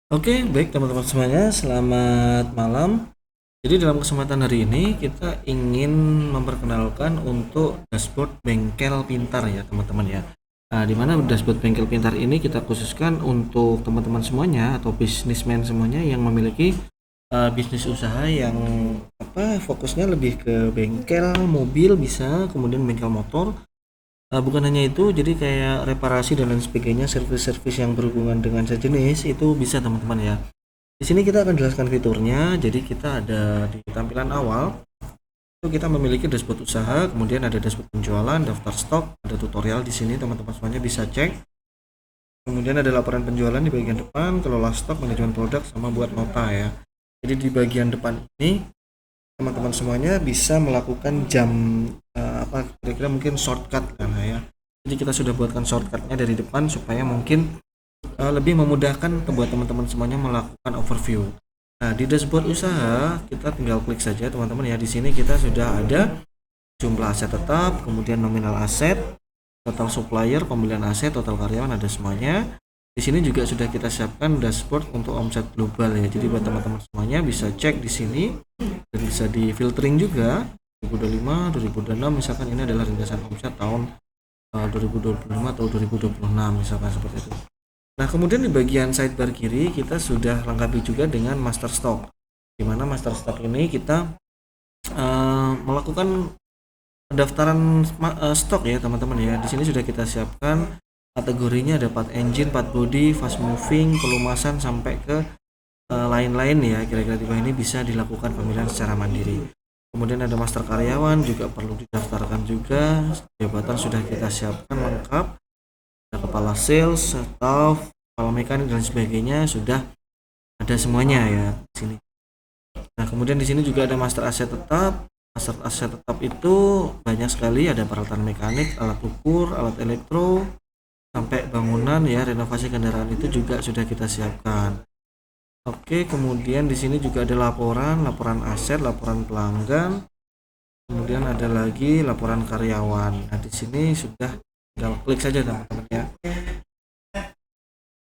Oke, baik teman-teman semuanya, selamat malam. Jadi dalam kesempatan hari ini kita ingin memperkenalkan untuk dashboard bengkel pintar ya teman-teman ya. Di mana dashboard bengkel pintar ini kita khususkan untuk teman-teman semuanya atau bisnismen semuanya yang memiliki bisnis usaha yang fokusnya lebih ke bengkel mobil bisa, kemudian bengkel motor. Bukan hanya itu, jadi kayak reparasi dan lain sebagainya, servis-servis yang berhubungan dengan sejenis itu bisa teman-teman ya. Di sini kita akan jelaskan fiturnya. Jadi kita ada di tampilan awal itu kita memiliki dashboard usaha, kemudian ada dashboard penjualan, daftar stok, ada tutorial di sini teman-teman semuanya bisa cek. Kemudian ada laporan penjualan di bagian depan, kelola stok, manajemen produk, sama buat nota ya. Jadi di bagian depan ini teman-teman semuanya bisa melakukan jam kira-kira mungkin shortcut kan ya. Jadi kita sudah buatkan shortcutnya dari depan supaya mungkin lebih memudahkan buat teman-teman semuanya melakukan overview. Nah, di dashboard usaha kita tinggal klik saja teman-teman ya. Di sini kita sudah ada jumlah aset tetap, kemudian nominal aset, total supplier, pembelian aset, total karyawan, ada semuanya. Di sini juga sudah kita siapkan dashboard untuk omset global ya. Jadi buat teman-teman semuanya bisa cek di sini dan bisa di filtering juga 2025, 2026 misalkan ini adalah ringkasan omset tahun 2025 atau 2026 misalkan seperti itu. Nah, kemudian di bagian sidebar kiri kita sudah lengkapi juga dengan master stock. Di mana master stock ini kita melakukan pendaftaran stok ya teman-teman ya. Di sini sudah kita siapkan kategorinya, ada part engine, part body, fast moving, pelumasan sampai ke lain-lain ya. Kira-kira di bawah ini bisa dilakukan pemilihan secara mandiri. Kemudian ada master karyawan juga perlu didaftarkan juga. Jabatan sudah kita siapkan lengkap. Ada kepala sales, staff, kepala mekanik dan sebagainya sudah ada semuanya ya di sini. Nah, kemudian di sini juga ada master aset tetap. Master aset tetap itu banyak sekali, ada peralatan mekanik, alat ukur, alat elektro, sampai bangunan ya, renovasi kendaraan itu juga sudah kita siapkan. Oke, kemudian di sini juga ada laporan aset, laporan pelanggan. Kemudian ada lagi laporan karyawan. Nah, di sini sudah tinggal klik saja teman-teman ya.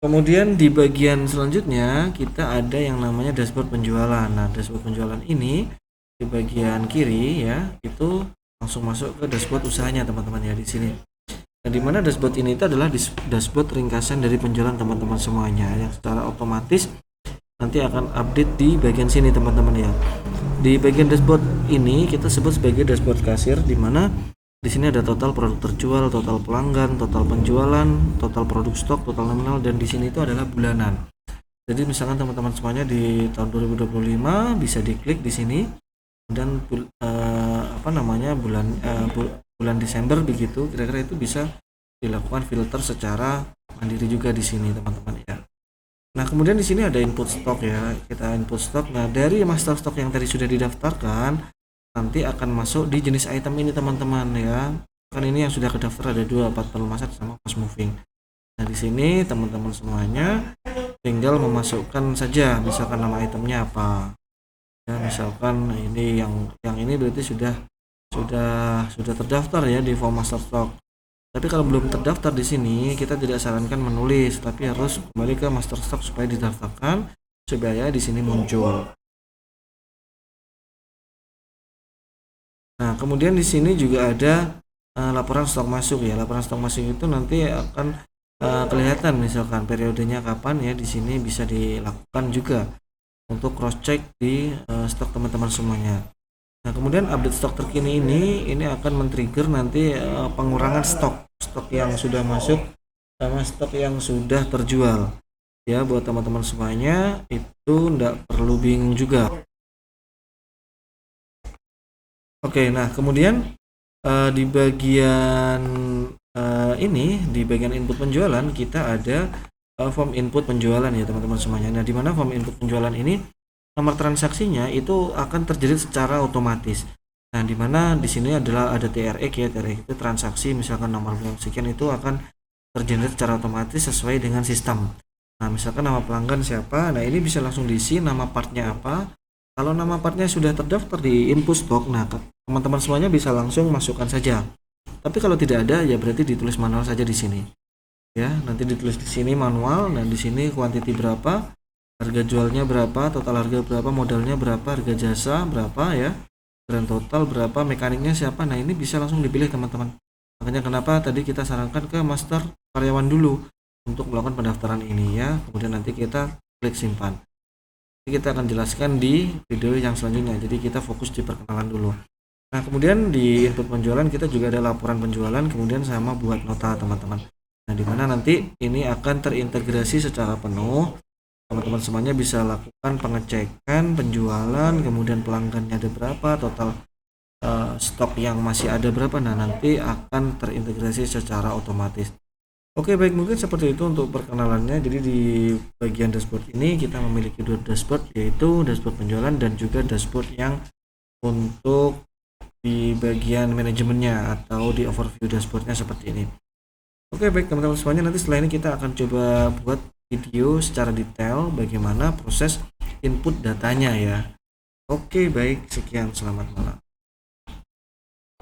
Kemudian di bagian selanjutnya kita ada yang namanya dashboard penjualan. Nah, dashboard penjualan ini di bagian kiri ya, itu langsung masuk ke dashboard usahanya teman-teman ya di sini. Nah, di mana dashboard ini itu adalah dashboard ringkasan dari penjualan teman-teman semuanya yang secara otomatis nanti akan update di bagian sini teman-teman ya. Di bagian dashboard ini kita sebut sebagai dashboard kasir, di mana di sini ada total produk terjual, total pelanggan, total penjualan, total produk stok, total nominal, dan di sini itu adalah bulanan. Jadi misalkan teman-teman semuanya di tahun 2025 bisa diklik di sini dan bulan Desember begitu, kira-kira itu bisa dilakukan filter secara mandiri juga di sini teman-teman ya. Nah, kemudian di sini ada input stok ya, kita input stok. Nah, dari master stok yang tadi sudah didaftarkan nanti akan masuk di jenis item ini teman-teman ya. Kan ini yang sudah kedaftar ada 2, part pelumasan sama fast moving. Nah, di sini teman-teman semuanya tinggal memasukkan saja misalkan nama itemnya apa. Ya, misalkan ini yang ini berarti sudah terdaftar ya di form master stock. Tapi kalau belum terdaftar di sini kita tidak sarankan menulis, tapi harus kembali ke master stock supaya didaftarkan supaya di sini muncul. Nah, kemudian di sini juga ada laporan stok masuk ya. Laporan stok masuk itu nanti akan kelihatan misalkan periodenya kapan ya, di sini bisa dilakukan juga untuk cross check di stok teman-teman semuanya. Nah, kemudian update stok terkini ini akan men-trigger nanti pengurangan stok yang sudah masuk sama stok yang sudah terjual. Ya, buat teman-teman semuanya itu tidak perlu bingung juga. Oke, nah kemudian di bagian di bagian input penjualan kita ada form input penjualan ya teman-teman semuanya. Nah, di mana form input penjualan ini nomor transaksinya itu akan terjadi secara otomatis. Nah, di mana di sini adalah ada TRX ya, TRX itu transaksi misalkan nomor sekian itu akan tergenerate secara otomatis sesuai dengan sistem. Nah, misalkan nama pelanggan siapa, nah ini bisa langsung diisi nama partnya apa. Kalau nama partnya sudah terdaftar di input stock, nah teman-teman semuanya bisa langsung masukkan saja. Tapi kalau tidak ada ya berarti ditulis manual saja di sini. Ya, nanti ditulis di sini manual dan di sini quantity berapa. harga jualnya berapa, total harga berapa, modalnya berapa, harga jasa berapa ya, grand total berapa, mekaniknya siapa. Nah, ini bisa langsung dipilih teman-teman. Makanya kenapa tadi kita sarankan ke master karyawan dulu untuk melakukan pendaftaran ini ya. Kemudian nanti kita klik simpan. Jadi kita akan jelaskan di video yang selanjutnya. Jadi kita fokus di perkenalan dulu. Nah, kemudian di input penjualan kita juga ada laporan penjualan, kemudian sama buat nota teman-teman. Nah, di mana nanti ini akan terintegrasi secara penuh. Teman-teman semuanya bisa lakukan pengecekan penjualan, kemudian pelanggannya ada berapa, total stok yang masih ada berapa. Nah, nanti akan terintegrasi secara otomatis. Oke, baik, mungkin seperti itu untuk perkenalannya. Jadi di bagian dashboard ini kita memiliki dua dashboard, yaitu dashboard penjualan dan juga dashboard yang untuk di bagian manajemennya atau di overview dashboardnya seperti ini. Oke, baik teman-teman semuanya, nanti setelah ini kita akan coba buat video secara detail bagaimana proses input datanya ya. Oke, baik, sekian, selamat malam.